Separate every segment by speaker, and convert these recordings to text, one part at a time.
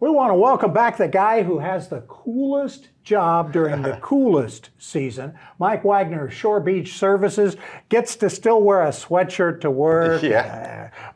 Speaker 1: We want to welcome back the guy who has the coolest job during the coolest season. Mike Wagner, Shore Beach Services, gets to still wear a sweatshirt to work,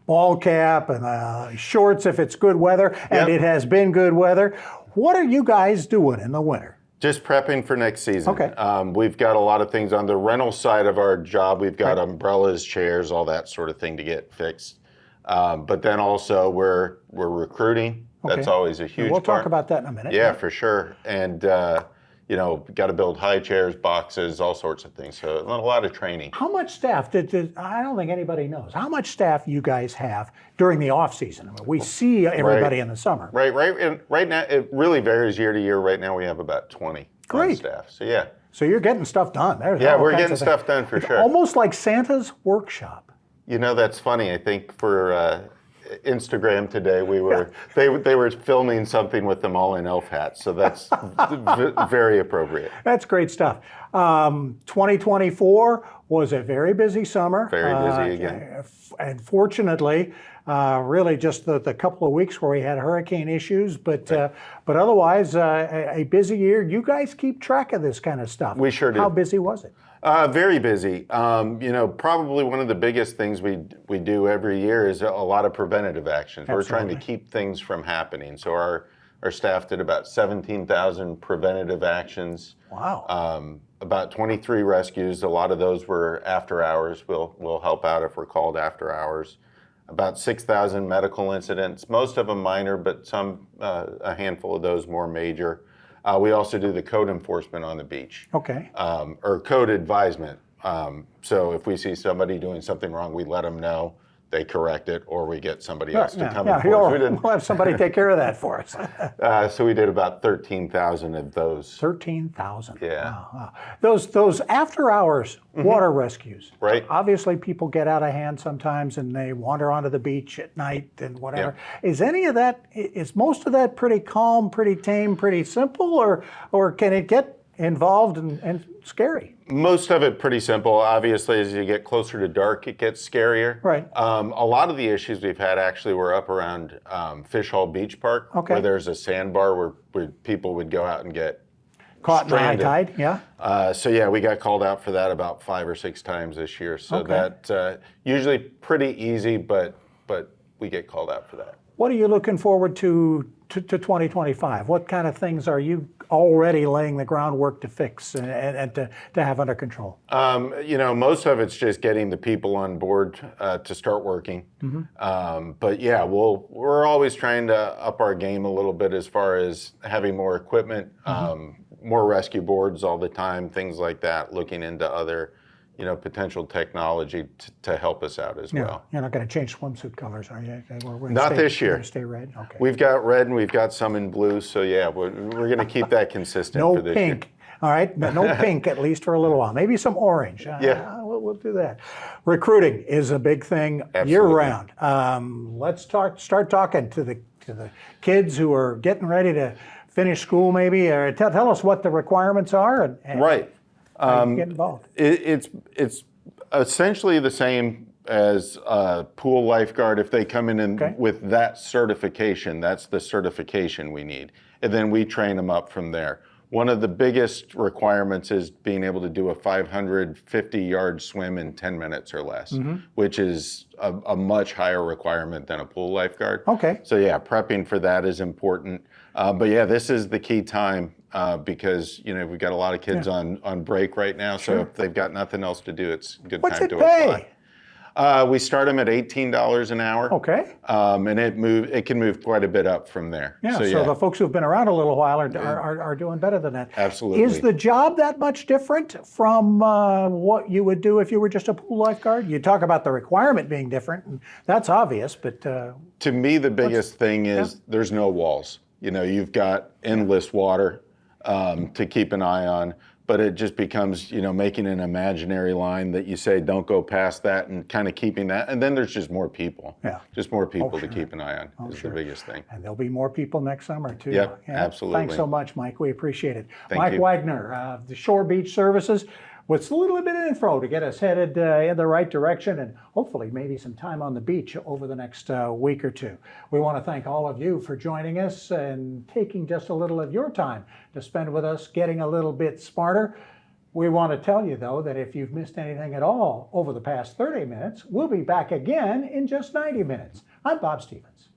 Speaker 1: ball cap, and shorts if it's good weather, and it has been good weather. What are you guys doing in the winter?
Speaker 2: Just prepping for next season.
Speaker 1: Okay.
Speaker 2: We've got a lot of things on the rental side of our job. We've got umbrellas, chairs, all that sort of thing to get fixed. But then also we're recruiting. That's always a huge
Speaker 1: We'll
Speaker 2: part.
Speaker 1: talk about that in a minute.
Speaker 2: Yeah, for sure. And got to build high chairs, boxes, all sorts of things. So a lot of training.
Speaker 1: How much staff I don't think anybody knows. How much staff you guys have during the off season? I mean, we see everybody in the summer.
Speaker 2: Right now, it really varies year to year. Right now we have about 20 on staff. So yeah.
Speaker 1: So you're getting stuff done.
Speaker 2: We're getting stuff done for sure.
Speaker 1: Almost like Santa's workshop.
Speaker 2: You know, that's funny. I think for Instagram today, they were filming something with them all in elf hats, so that's very appropriate.
Speaker 1: That's great stuff. 2024 was a very busy summer.
Speaker 2: Very busy again.
Speaker 1: And fortunately, really just the couple of weeks where we had hurricane issues, but otherwise a busy year. You guys keep track of this kind of stuff.
Speaker 2: We sure do.
Speaker 1: How busy was it?
Speaker 2: Very busy. Probably one of the biggest things we do every year is a lot of preventative actions.
Speaker 1: Absolutely.
Speaker 2: We're trying to keep things from happening. So our staff did about 17,000 preventative actions.
Speaker 1: Wow.
Speaker 2: About 23 rescues. A lot of those were after hours. We'll help out if we're called after hours. About 6,000 medical incidents, most of them minor, but some, a handful of those more major. We also do the code enforcement on the beach.
Speaker 1: Okay.
Speaker 2: Or code advisement. So if we see somebody doing something wrong, we let them know, they correct it, or we get somebody else to come enforce.
Speaker 1: We'll have somebody take care of that for us.
Speaker 2: So we did about 13,000 of those.
Speaker 1: 13,000.
Speaker 2: Yeah.
Speaker 1: Wow. Those after hours water rescues.
Speaker 2: Right.
Speaker 1: Obviously, people get out of hand sometimes and they wander onto the beach at night and whatever.
Speaker 2: Yeah.
Speaker 1: Is most of that pretty calm, pretty tame, pretty simple, or can it get involved and scary?
Speaker 2: Most of it pretty simple. Obviously, as you get closer to dark, it gets scarier.
Speaker 1: Right.
Speaker 2: A lot of the issues we've had actually were up around Fish Hall Beach Park, where there's a sandbar where people would go out and get
Speaker 1: caught
Speaker 2: stranded.
Speaker 1: in high tide. Yeah.
Speaker 2: We got called out for that about 5 or 6 times this year. So that usually pretty easy, but we get called out for that.
Speaker 1: What are you looking forward to 2025? What kind of things are you already laying the groundwork to fix and to have under control?
Speaker 2: Most of it's just getting the people on board to start working. But yeah, we're always trying to up our game a little bit as far as having more equipment, more rescue boards all the time, things like that, looking into other potential technology to help us out as well.
Speaker 1: You're not going to change swimsuit colors, are you?
Speaker 2: Not this year.
Speaker 1: We're stay red? Okay.
Speaker 2: We've got red and we've got some in blue, so yeah, we're going to keep that consistent for this year.
Speaker 1: No pink. All right, no pink at least for a little while. Maybe some orange. We'll do that. Recruiting is a big thing year round. Let's start talking to the kids who are getting ready to finish school maybe. Or tell us what the requirements are and
Speaker 2: right.
Speaker 1: How you get involved.
Speaker 2: It's essentially the same as a pool lifeguard. If they come in with that certification, that's the certification we need. And then we train them up from there. One of the biggest requirements is being able to do a 550-yard swim in 10 minutes or less, which is a much higher requirement than a pool lifeguard.
Speaker 1: Okay.
Speaker 2: So yeah, prepping for that is important. But yeah, this is the key time because we've got a lot of kids on break right now. So if they've got nothing else to do, it's a good time to apply. We start them at $18 an hour. Okay. And it can move quite a bit up from there.
Speaker 1: Yeah. So the folks who've been around a little while are doing better than that.
Speaker 2: Absolutely.
Speaker 1: Is the job that much different from what you would do if you were just a pool lifeguard? You talk about the requirement being different, and that's obvious. But
Speaker 2: to me, the biggest thing is there's no walls. You've got endless water to keep an eye on. But it just becomes, making an imaginary line that you say, don't go past that, and kind of keeping that. And then there's just more people. Yeah. Just more people to keep an eye on is the biggest thing.
Speaker 1: And there'll be more people next summer, too.
Speaker 2: Yep, absolutely.
Speaker 1: Thanks so much, Mike. We appreciate it.
Speaker 2: Thank
Speaker 1: Mike
Speaker 2: you.
Speaker 1: Wagner, the Shore Beach Services. with a little bit of info to get us headed in the right direction, and hopefully maybe some time on the beach over the next week or two. We want to thank all of you for joining us and taking just a little of your time to spend with us, getting a little bit smarter. We want to tell you, though, that if you've missed anything at all over the past 30 minutes, we'll be back again in just 90 minutes. I'm Bob Stevens.